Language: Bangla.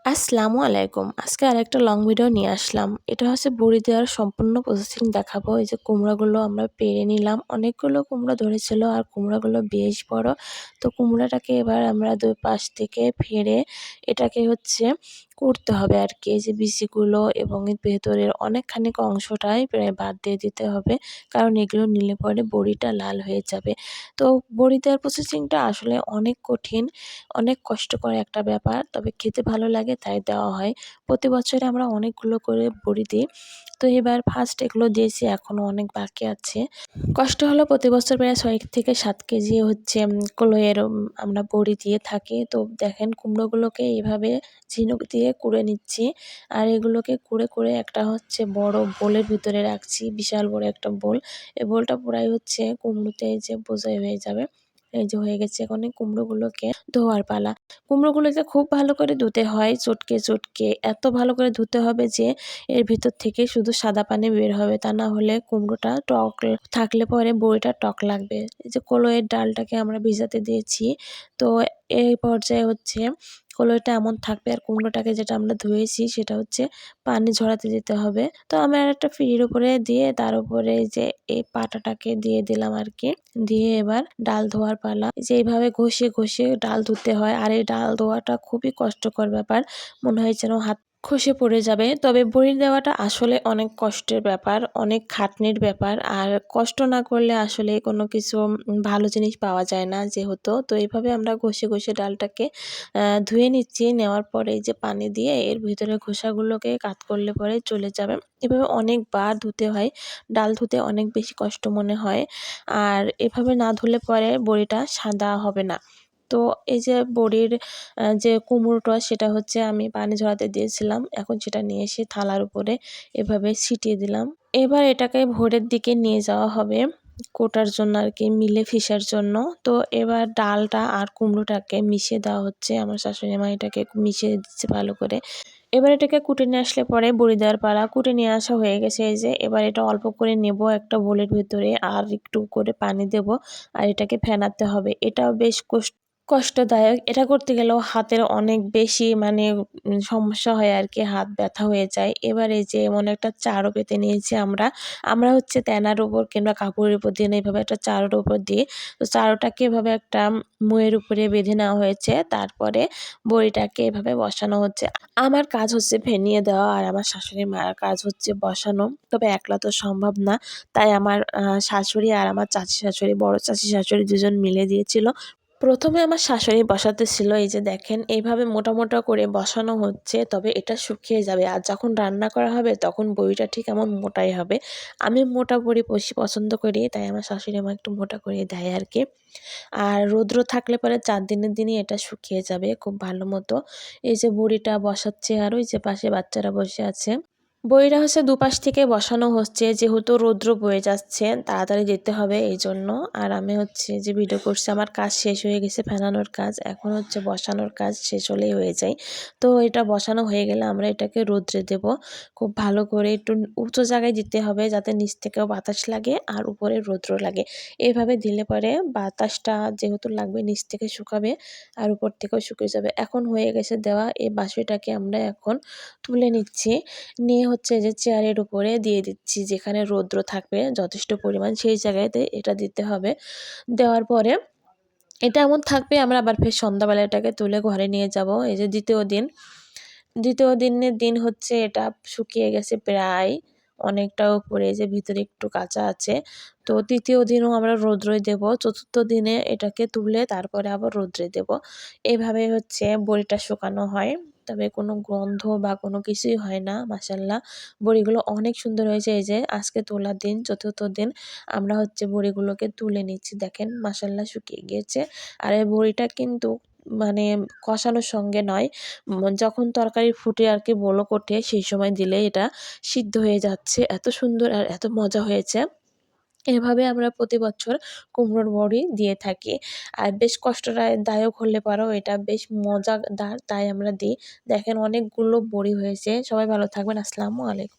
আসসালামু আলাইকুম। আজকে আরেকটা লং ভিডিও নিয়ে আসলাম। এটা হচ্ছে বড়ি দেওয়ার সম্পূর্ণ প্রসেসিং দেখাবো। এই যে কুমড়াগুলো আমরা পেড়ে নিলাম। অনেকগুলো কুমড়া ধরেছিল আর কুমড়াগুলো বেশ বড়। তো কুমড়াটাকে এবার আমরা ২ পাশ থেকে ফেড়ে এটাকে হচ্ছে কুটতে হবে আরকি। এই যে বিচিগুলো এবং এর ভেতরের অনেকখানি অংশটাই প্রায় বাদ দিয়ে দিতে হবে। কারণ এগুলো নিলে পরে বড়িটা লাল হয়ে যাবে। তো বড়ি দেওয়ার প্রসেসিংটা আসলে অনেক কঠিন। অনেক কষ্টকর একটা ব্যাপার। তবে খেতে ভালো লাগে তাই দেওয়া হয়। প্রতি বছরে আমরা অনেকগুলো করে বড়ি দিই। তো এবার ফার্স্ট এগুলো দিয়েছি, এখনো অনেক বাকি আছে। কষ্ট হলো প্রতি বছর প্রায় ৬ থেকে ৭ কেজি হচ্ছে কলইয়ের আমরা বড়ি দিয়ে থাকি। তো দেখেন কুমড়োগুলোকে এভাবে ঝিনুক দিয়ে কুড়ে নিচ্ছি। আর এগুলোকে কুড়ে একটা হচ্ছে বড় বোলের ভিতরে রাখছি। বিশাল বড় একটা বোল। এই বোলটা পুরাই হচ্ছে কুমড়োতে এই যে বোঝাই হয়ে যাবে। এই যে হয়ে গেছে, এখন এই কুমড়োগুলোকে ধোয়ার পালা। কুমড়োগুলোকে খুব ভালো করে ধুতে হয় চটকে এত ভালো করে ধুতে হবে যে এর ভিতর থেকে শুধু সাদা পানি বের হবে, তা না হলে কুমড়োটা টক থাকলে পরে বড়িটা টক লাগবে। এই যে কলইয়ের ডালটাকে আমরা ভিজাতে দিয়েছি। তো এই পর্যায়ে হচ্ছে কলইটা এমন থাকবে আর কুমড়োটাকে যেটা আমরা ধুয়েছি সেটা হচ্ছে পানি ঝরাতে দিতে হবে। তো আমি আরেকটা ফিরির উপরে দিয়ে তার উপরে যে এই পাটাটাকে দিয়ে দিলাম আরকি। দিয়ে এবার ডাল ধোয়ার পালা। যে এইভাবে ঘষে ডাল ধুতে হয় আর এই ডাল ধোয়াটা খুবই কষ্টকর ব্যাপার। মনে হয় যেন হাত খসে পড়ে যাবে। তবে বড়ি দেওয়াটা আসলে অনেক কষ্টের ব্যাপার, অনেক খাটনির ব্যাপার। আর কষ্ট না করলে আসলে কোনো কিছু ভালো জিনিস পাওয়া যায় না যেহেতু। তো এভাবে আমরা ঘষে ডালটাকে ধুয়ে নিচ্ছি। নেওয়ার পরে এই যে পানি দিয়ে এর ভিতরে খোসাগুলোকে কাত করলে পরে চলে যাবে। এভাবে অনেকবার ধুতে হয়। ডাল ধুতে অনেক বেশি কষ্ট মনে হয়। আর এভাবে না ধুলে পরে বড়িটা সাদা হবে না। তো এই যে বড়ির যে কুমড়োটা সেটা হচ্ছে আমি পানি ঝরাতে দিয়েছিলাম। এখন সেটা নিয়ে এসে থালার উপরে এভাবে ছিটিয়ে দিলাম। এবার এটাকে ভোরের দিকে নিয়ে যাওয়া হবে কোটার জন্য আরকি, মিলে ফিশার জন্য। তো এবার ডালটা আর কুমড়োটাকে মিশিয়ে দেওয়া হচ্ছে। আমার শাশুড়ি মা এটাকে মিশিয়ে দিচ্ছে ভালো করে। এবার এটাকে কুটে নিয়ে আসলে পরে বড়ি দেওয়ার পালা। কুটে নিয়ে আসা হয়ে গেছে এই যে। এবার এটা অল্প করে নেব একটা বোলের ভেতরে আর একটু করে পানি দেব। আর এটাকে ফেনাতে হবে। এটাও বেশ কষ্টদায়ক। এটা করতে গেলেও হাতের অনেক বেশি মানে সমস্যা হয় আরকি, হাত ব্যথা হয়ে যায়। এবার এই যে এমন একটা চাড়ু পেতে নিয়েছি আমরা। আমরা হচ্ছে তেনার উপর কিংবা কাপড়ের উপর দিয়ে না, এভাবে একটা চাড়ুর উপর দিই। তো চাড়ুটাকে এভাবে একটা মই-এর উপরে বেঁধে নেওয়া হয়েছে। তারপরে বড়িটাকে এভাবে বসানো হচ্ছে। আমার কাজ হচ্ছে ফেনিয়ে দেওয়া আর আমার শাশুড়ি মার কাজ হচ্ছে বসানো। তবে একলা তো সম্ভব না। তাই আমার শাশুড়ি আর আমার চাচী শাশুড়ি, বড় চাচী শাশুড়ি ২ জন মিলে দিয়েছিল। ১ম এ আমার শাশুড়ি বসাতেছিল। এই যে দেখেন এইভাবে মোটা করে বসানো হচ্ছে। তবে এটা শুকিয়ে যাবে। আর যখন রান্না করা হবে তখন বড়িটা ঠিক এমন মোটাই হবে। আমি মোটা বড়ি বেশি পছন্দ করি। তাই আমার শাশুড়ি মা একটু মোটা করে দেয় আরকি। আর রৌদ্র থাকলে পরে ৪ দিনের দিনই এটা শুকিয়ে যাবে খুব ভালো মতো। এই যে বড়িটা বসাচ্ছে আর ওই যে পাশে বাচ্চারা বসে আছে। বড়িটা হচ্ছে দুপাশ থেকে বসানো হচ্ছে যেহেতু রৌদ্র বয়ে যাচ্ছে, তাড়াতাড়ি যেতে হবে এইজন্য। আর আমি হচ্ছে যে ভিডিও করছি, আমার কাজ শেষ হয়ে গেছে ফেনানোর কাজ। এখন হচ্ছে বসানোর কাজ শেষ হলেই হয়ে যায়। তো এটা বসানো হয়ে গেলে আমরা এটাকে রৌদ্রে দেব। খুব ভালো করে একটু উঁচু জায়গায় দিতে হবে যাতে নিচ থেকেও বাতাস লাগে আর উপরে রৌদ্র লাগে। এভাবে দিলে পরে বাতাসটা যেহেতু লাগবে নিচ থেকে শুকাবে আর উপর থেকেও শুকিয়ে যাবে। এখন হয়ে গেছে দেওয়া। এই বাঁশিটাকে আমরা এখন তুলে নিচ্ছি। নিয়ে হচ্ছে যে চেয়ারের উপরে দিয়ে দিচ্ছি, যেখানে রৌদ্র থাকবে যথেষ্ট পরিমাণ সেই জায়গাতে এটা দিতে হবে। দেওয়ার পরে এটা এমন থাকবে, আমরা আবার ফের সন্ধ্যাবেলা এটাকে তুলে ঘরে নিয়ে যাব। এই যে দ্বিতীয় দিন। দ্বিতীয় দিনের দিন হচ্ছে এটা শুকিয়ে গেছে প্রায় অনেকটা উপরে, যে ভিতরে একটু কাঁচা আছে। তো ৩য় দিনও আমরা রৌদ্রই দেব। ৪র্থ দিনে এটাকে তুলে তারপরে আবার রৌদ্রে দেব। এভাবে হচ্ছে বড়িটা শুকানো হয়। তবে কোনো গন্ধ বা কোনো কিছুই হয় না মাশাআল্লাহ। বড়িগুলো অনেক সুন্দর হয়েছে। এই যে আজকে তোলার দিন, ৪র্থ দিন আমরা হচ্ছে বড়িগুলোকে তুলে নিচ্ছি। দেখেন মাশাআল্লাহ শুকিয়ে গিয়েছে। আর এই বড়িটা কিন্তু মানে কষানোর সঙ্গে নয়, যখন তরকারি ফুটে আরকি বলক ওঠে সেই সময় দিলে এটা সিদ্ধ হয়ে যাচ্ছে। এত সুন্দর আর এত মজা হয়েছে। এভাবে আমরা প্রতি বছর কুমড়োর বড়ি দিয়ে থাকি। আর বেশ দায়ক হলে পরেও এটা বেশ মজাদার, তাই আমরা দিই। দেখেন অনেকগুলো বড়ি হয়েছে। সবাই ভালো থাকবেন। আসসালামু আলাইকুম।